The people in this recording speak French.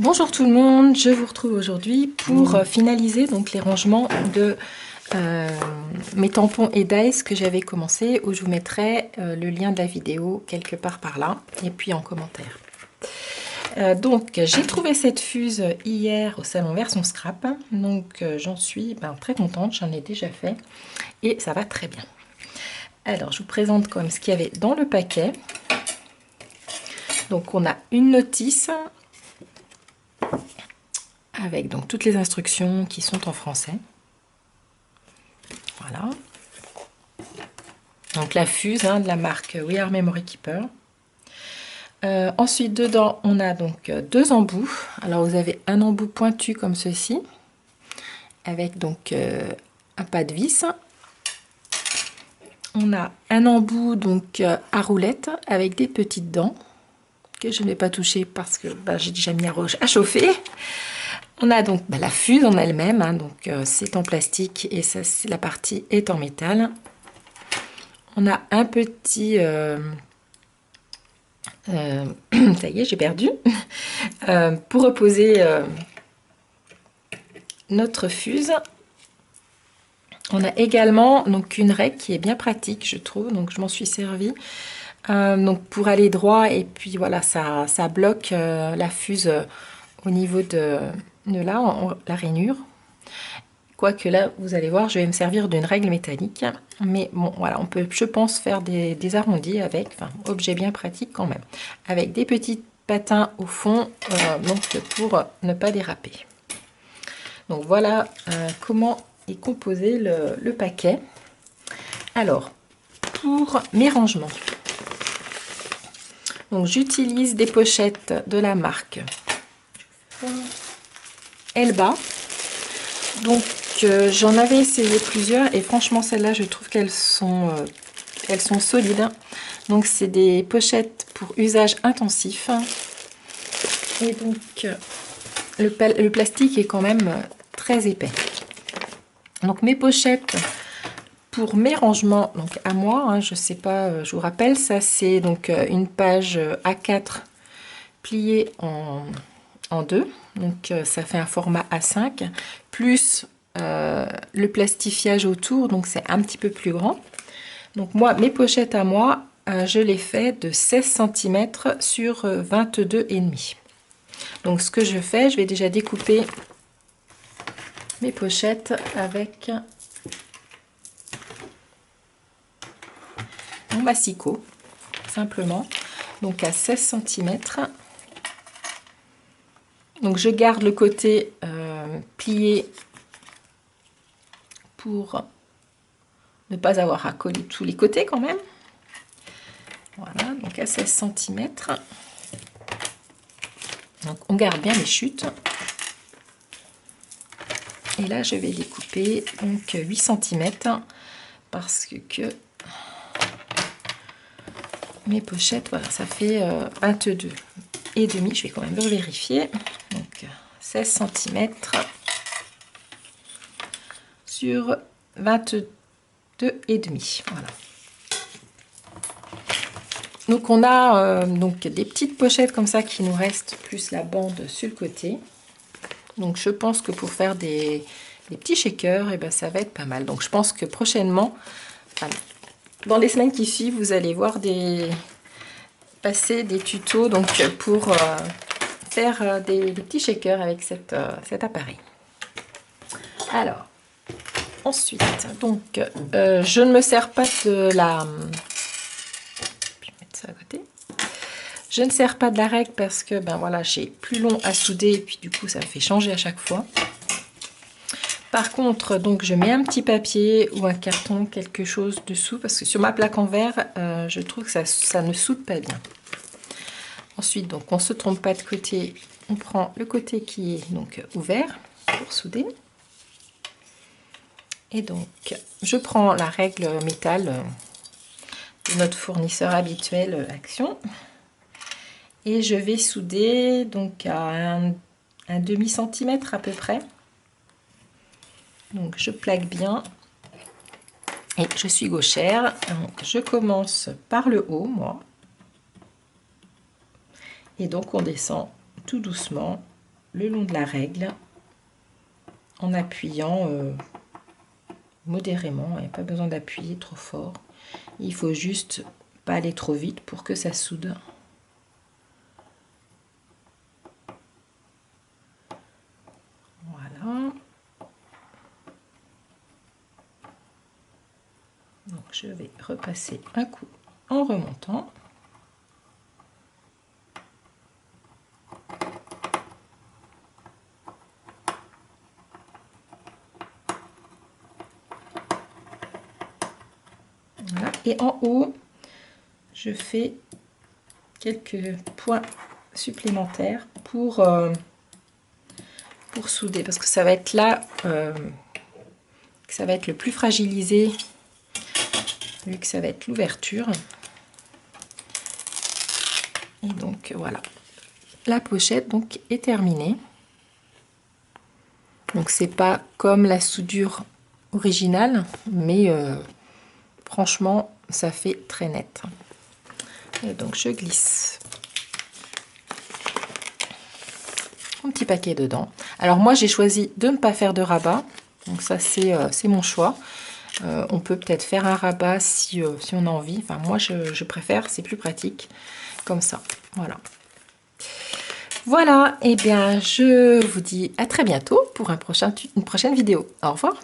Bonjour tout le monde, je vous retrouve aujourd'hui pour finaliser donc les rangements de mes tampons et dice que j'avais commencé, où je vous mettrai le lien de la vidéo quelque part par là et puis en commentaire. Donc j'ai trouvé cette fuse hier au salon version scrap, donc j'en suis très contente, j'en ai déjà fait et ça va très bien. Alors je vous présente quand même ce qu'il y avait dans le paquet. Donc on a une notice avec donc toutes les instructions qui sont en français. Voilà. Donc la fuse de la marque We Are Memory Keeper. Ensuite dedans on a donc deux embouts. Alors vous avez un embout pointu comme ceci, avec donc un pas de vis. On a un embout donc à roulette avec des petites dents que je n'ai pas touché parce que j'ai déjà mis à chauffer. On a donc la fuse en elle-même, donc c'est en plastique et ça, la partie est en métal. On a un petit... ça y est, j'ai perdu. Pour reposer notre fuse. On a également donc une règle qui est bien pratique, je trouve. Donc je m'en suis servi. Donc pour aller droit et puis voilà, ça bloque la fuse au niveau de là, la rainure. Quoique là, vous allez voir, je vais me servir d'une règle métallique. Mais bon, voilà, on peut, je pense, faire des arrondis avec, enfin, objet bien pratique quand même. Avec des petits patins au fond, donc pour ne pas déraper. Donc voilà comment est composé le paquet. Alors, pour mes rangements, donc j'utilise des pochettes de la marque Elba. Donc j'en avais essayé plusieurs et franchement celles-là je trouve qu'elles sont solides. Donc c'est des pochettes pour usage intensif et donc le plastique est quand même très épais. Donc mes pochettes pour mes rangements, donc à moi, je sais pas, je vous rappelle, ça c'est donc une page A4 pliée en deux, donc ça fait un format A5 plus le plastifiage autour, donc c'est un petit peu plus grand. Donc moi, mes pochettes à moi, je les fais de 16 cm sur 22,5. Donc ce que je fais, je vais déjà découper mes pochettes avec mon massicot, simplement, donc à 16 cm. Donc je garde le côté plié pour ne pas avoir à coller tous les côtés quand même. Voilà, donc à 16 cm. Donc on garde bien les chutes. Et là je vais découper donc 8 cm parce que mes pochettes, voilà, ça fait 22,5. Je vais quand même le vérifier. Donc 16 cm sur 22,5. Voilà. Donc on a donc des petites pochettes comme ça qui nous restent, plus la bande sur le côté. Donc je pense que pour faire des petits shakers, et ça va être pas mal. Donc je pense que prochainement, dans les semaines qui suivent, vous allez voir passer des tutos donc pour faire des petits shakers avec cet appareil. Alors ensuite, donc je ne me sers pas de la... à côté. Je ne sers pas de la règle parce que voilà, j'ai plus long à souder et puis du coup ça me fait changer à chaque fois. Par contre, donc je mets un petit papier ou un carton, quelque chose dessous, parce que sur ma plaque en verre, je trouve que ça ne soude pas bien. Ensuite, donc on se trompe pas de côté, on prend le côté qui est donc ouvert pour souder. Et donc je prends la règle métal de notre fournisseur habituel Action et je vais souder donc à un demi-centimètre à peu près. Donc je plaque bien et je suis gauchère, donc je commence par le haut moi et donc on descend tout doucement le long de la règle en appuyant modérément. Il n'y a pas besoin d'appuyer trop fort. Il faut juste pas aller trop vite pour que ça soude. Voilà. Donc je vais repasser un coup en remontant. Voilà. Et en haut, je fais quelques points supplémentaires pour souder, parce que ça va être là que ça va être le plus fragilisé, vu que ça va être l'ouverture. Et donc voilà, la pochette donc est terminée. Donc c'est pas comme la soudure originale, mais franchement ça fait très net. Et donc je glisse un petit paquet dedans. Alors moi j'ai choisi de ne pas faire de rabat, donc ça c'est mon choix. On peut peut-être faire un rabat si on a envie. Enfin moi je préfère, c'est plus pratique comme ça. Voilà. Voilà, et bien je vous dis à très bientôt pour une prochaine vidéo. Au revoir.